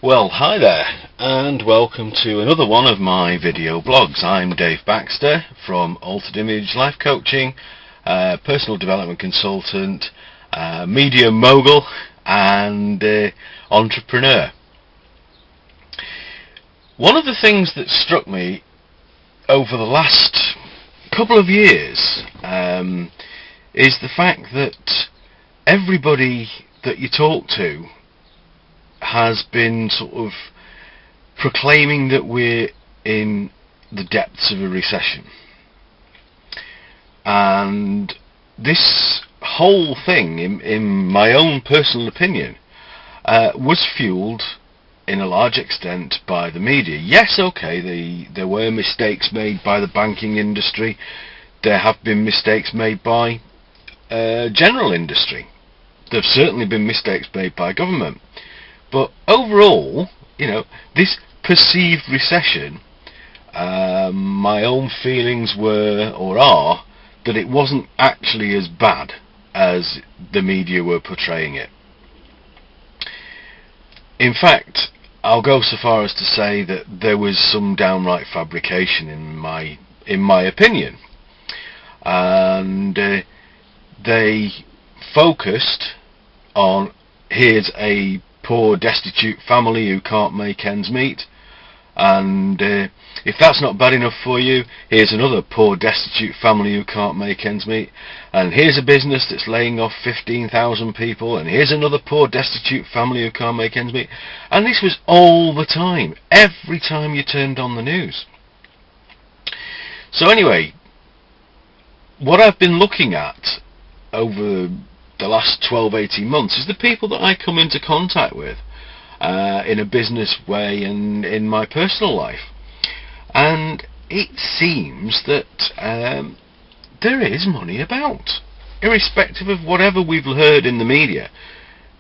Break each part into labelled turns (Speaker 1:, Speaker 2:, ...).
Speaker 1: Well, hi there, and welcome to another one of my video blogs. I'm Dave Baxter from Altered Image Life Coaching, personal development consultant, media mogul, and entrepreneur. One of the things that struck me over the last couple of years is the fact that everybody that you talk to has been sort of proclaiming that we're in the depths of a recession. And this whole thing, in my own personal opinion, was fueled in a large extent by the media. Yes, okay, there were mistakes made by the banking industry. There have been mistakes made by general industry. There have certainly been mistakes made by government. But overall, this perceived recession, my own feelings were, or are, that it wasn't actually as bad as the media were portraying it. In fact, I'll go so far as to say that there was some downright fabrication in my opinion. And they focused on, here's a poor destitute family who can't make ends meet, and if that's not bad enough for you, here's another poor destitute family who can't make ends meet, and here's a business that's laying off 15,000 people, and here's another poor destitute family who can't make ends meet. And this was all the time, every time you turned on the news. So anyway, what I've been looking at over the last 12-18 months is the people that I come into contact with in a business way and in my personal life, and it seems that there is money about, irrespective of whatever we've heard in the media.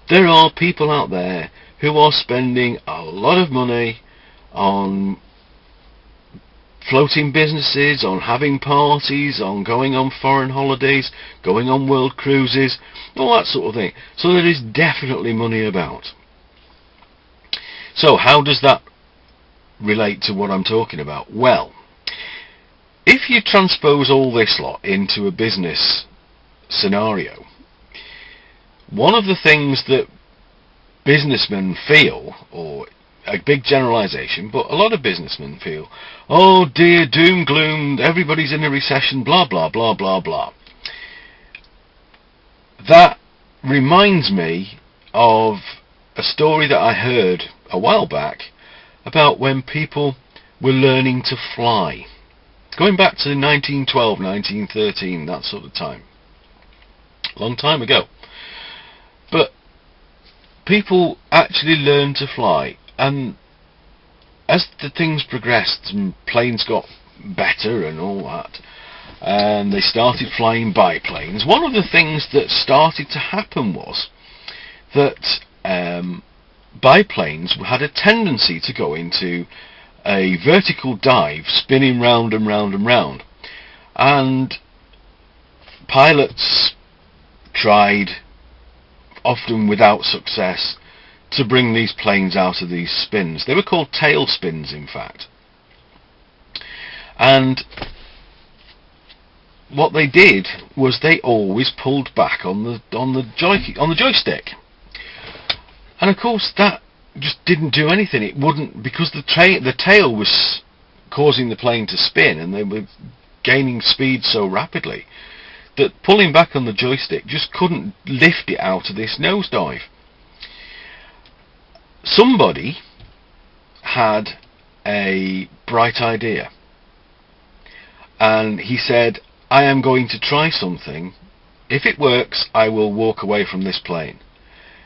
Speaker 1: There are people out there who are spending a lot of money on floating businesses, on having parties, on going on foreign holidays, going on world cruises, all that sort of thing. So there is definitely money about. So how does that relate to what I'm talking about? Well, if you transpose all this lot into a business scenario, one of the things that businessmen feel, or a big generalization, but a lot of businessmen feel, oh dear, doom, gloom, everybody's in a recession, blah, blah, blah, blah, blah. That reminds me of a story that I heard a while back about when people were learning to fly. Going back to 1912, 1913, that sort of time. Long time ago. But people actually learned to fly. And as the things progressed and planes got better and all that, and they started flying biplanes, one of the things that started to happen was that biplanes had a tendency to go into a vertical dive, spinning round and round and round. And pilots tried, often without success, to bring these planes out of these spins. They were called tailspins, in fact. And what they did was they always pulled back on the joystick. And of course that just didn't do anything. It wouldn't, because the tail was causing the plane to spin, and they were gaining speed so rapidly that pulling back on the joystick just couldn't lift it out of this nosedive. Somebody had a bright idea, and he said, I am going to try something. If it works, I will walk away from this plane.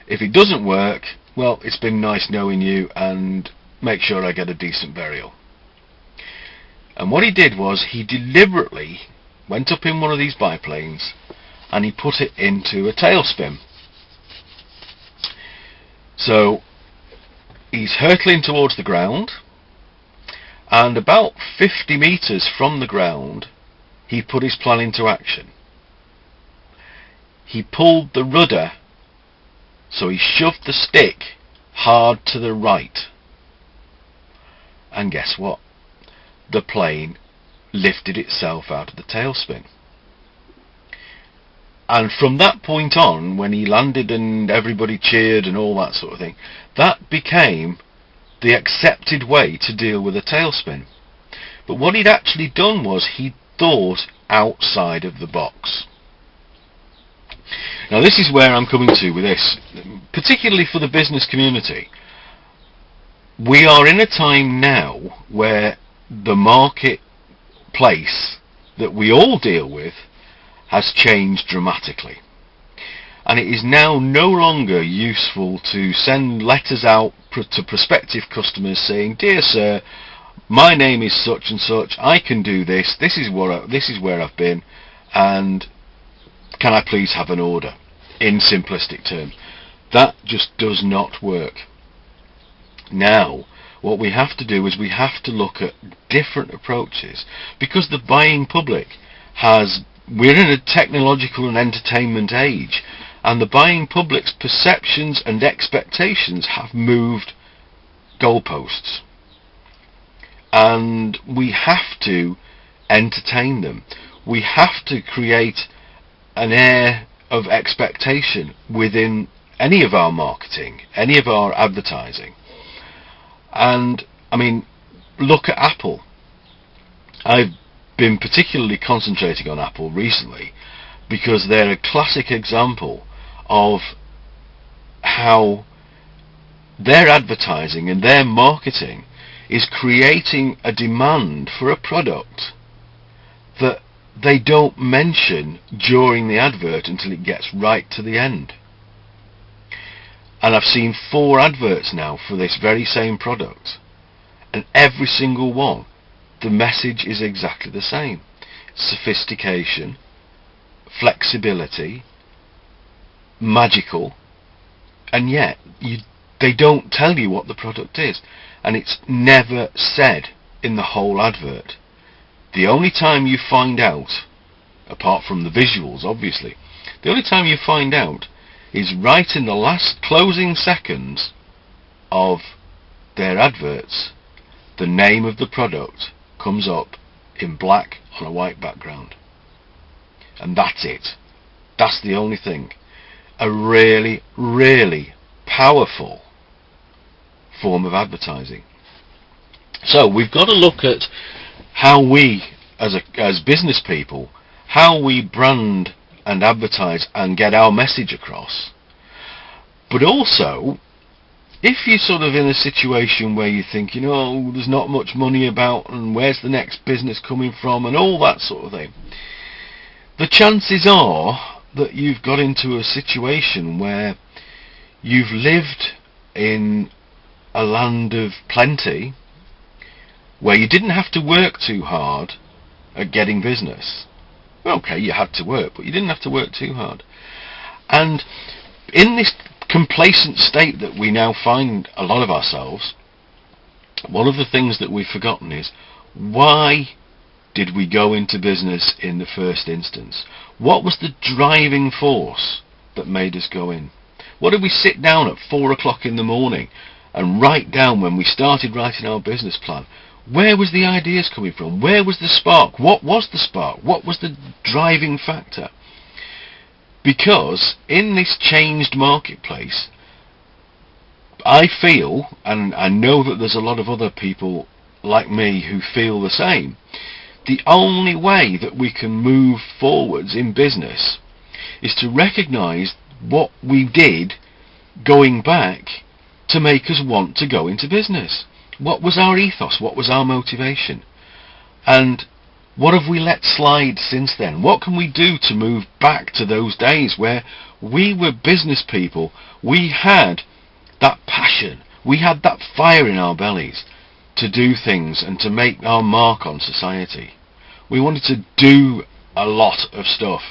Speaker 1: If it doesn't work, well, it's been nice knowing you, and make sure I get a decent burial. And what he did was, he deliberately went up in one of these biplanes and he put it into a tailspin. So he's hurtling towards the ground, and about 50 meters from the ground he put his plan into action. He pulled the rudder, so he shoved the stick hard to the right. And guess what? The plane lifted itself out of the tailspin. And from that point on, when he landed and everybody cheered and all that sort of thing, that became the accepted way to deal with a tailspin. But what he'd actually done was he'd thought outside of the box. Now this is where I'm coming to with this, particularly for the business community. We are in a time now where the marketplace that we all deal with has changed dramatically. And it is now no longer useful to send letters out to prospective customers saying, "Dear sir, my name is such and such, I can do this, this is where I've been, and can I please have an order?" in simplistic terms. That just does not work. Now, what we have to do is we have to look at different approaches, because the buying public we're in a technological and entertainment age, and the buying public's perceptions and expectations have moved goalposts. And we have to entertain them. We have to create an air of expectation within any of our marketing, any of our advertising. And I mean, look at Apple. I've been particularly concentrating on Apple recently because they're a classic example of how their advertising and their marketing is creating a demand for a product that they don't mention during the advert until it gets right to the end. And I've seen 4 adverts now for this very same product, and every single one, the message is exactly the same: sophistication, flexibility, magical, and yet they don't tell you what the product is, and it's never said in the whole advert. The only time you find out, apart from the visuals obviously, the only time you find out is right in the last closing seconds of their adverts. The name of the product comes up in black on a white background, and that's it. That's the only thing. A really, really powerful form of advertising. So we've got to look at how we, as business people, how we brand and advertise and get our message across. But also, if you're sort of in a situation where you think, there's not much money about, and where's the next business coming from, and all that sort of thing, the chances are that you've got into a situation where you've lived in a land of plenty, where you didn't have to work too hard at getting business. Well, okay, you had to work, but you didn't have to work too hard. And in this complacent state that we now find a lot of ourselves, one of the things that we've forgotten is, why did we go into business in the first instance? What was the driving force that made us go in? What did we sit down at 4 o'clock in the morning and write down when we started writing our business plan? Where was the ideas coming from? Where was the spark? What was the spark? What was the driving factor? Because in this changed marketplace, I feel, and I know that there's a lot of other people like me who feel the same, the only way that we can move forwards in business is to recognise what we did going back to make us want to go into business. What was our ethos? What was our motivation? And what have we let slide since then? What can we do to move back to those days where we were business people? We had that passion. We had that fire in our bellies to do things and to make our mark on society. We wanted to do a lot of stuff.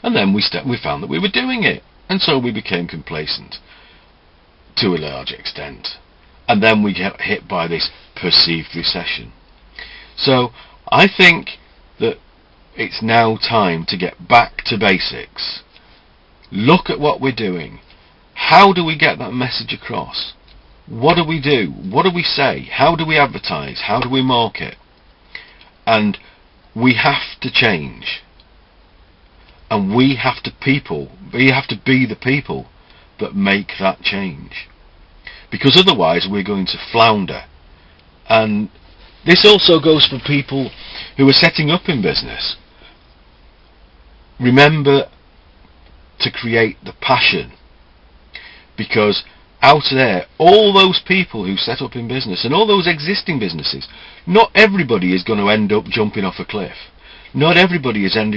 Speaker 1: And then we found that we were doing it. And so we became complacent to a large extent. And then we get hit by this perceived recession. So I think that it's now time to get back to basics. Look at what we're doing. how do we get that message across? What do we do? What do we say? How do we advertise? How do we market? And we have to change. And we have to be the people that make that change. Because otherwise we're going to flounder. And this also goes for people who are setting up in business. Remember to create the passion. Because out there, all those people who set up in business and all those existing businesses, not everybody is going to end up jumping off a cliff. Not everybody is going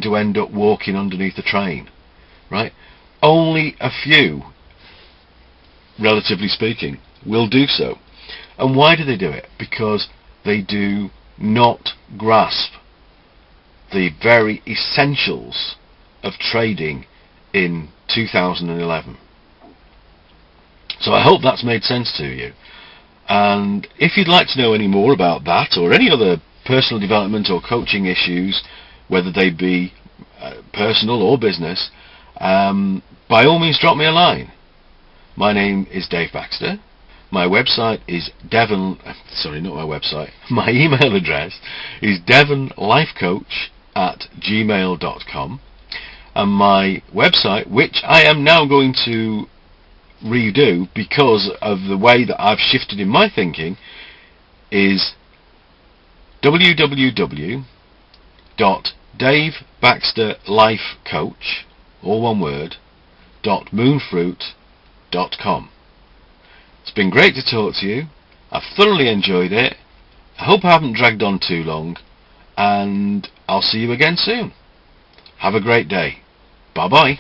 Speaker 1: to end up walking underneath a train, right? Only a few, relatively speaking, will do so. And why do they do it? Because they do not grasp the very essentials of trading in 2011. So I hope that's made sense to you. And if you'd like to know any more about that or any other personal development or coaching issues, whether they be personal or business, by all means drop me a line. My name is Dave Baxter. My website is my email address is devonlifecoach@gmail.com, and my website, which I am now going to redo because of the way that I've shifted in my thinking, is www.davebaxterlifecoach, all one word, .moonfruit.com. It's been great to talk to you. I've thoroughly enjoyed it. I hope I haven't dragged on too long, and I'll see you again soon. Have a great day. Bye bye.